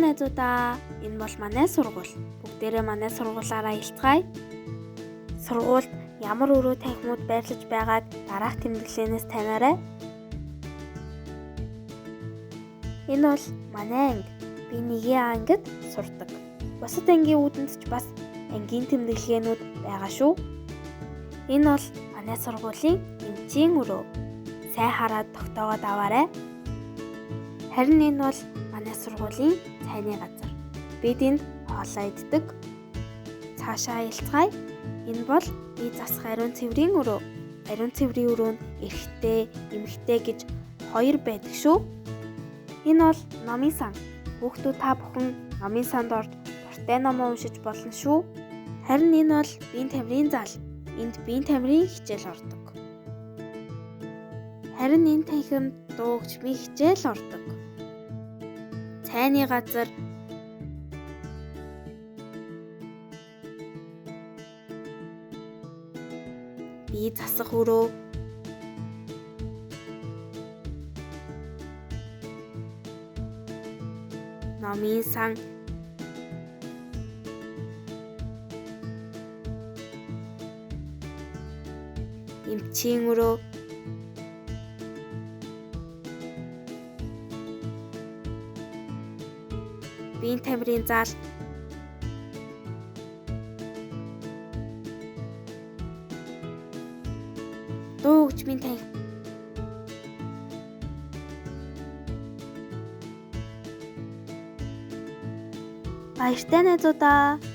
найзуудаа. Энэ бол манай сургууль. Бүгдээрээ манай сургуулаараа илцгаая. Сургуульд ямар өрөө танхимууд байрлаж байгааг дараах тэмдэглэлээс танаарай. Энэ бол манай анги. Би 1-ийн ангид сурдаг. Бусад ангийн үүдэнд ч бас ангийн тэмдэглэгээнүүд байгаа шүү. Энэ бол манай сургуулийн эмчийн өрөө. Сайн хараад тогтоогоод аваарай. Харин энэ бол манай сургуулийн цайны газар. Бид энд хоолоо иддэг. Цаашаа илцгаая. Энэ бол би засах ариун цэврийн өрөө. Ариун цэврийн өрөөнд эрэгтэй, эмэгтэй гэж 2 байдаг шүү. Энэ бол номын сан. Хүүхдүүд та бүхэн номын санд орж дуртай номоо уншиж болно шүү. Харин энэ бол биеийн тамирын зал. Энд биеийн тамирын хичээл ордог. Харин энэ танхимд дуу хөгжмийн хичээл ордог. Цайны газар бие засах өрөө, номын сан, эмчийн өрөө, биеийн тамирын зал, дуу хөгжмийн танхим. Баяртай найзуудаа.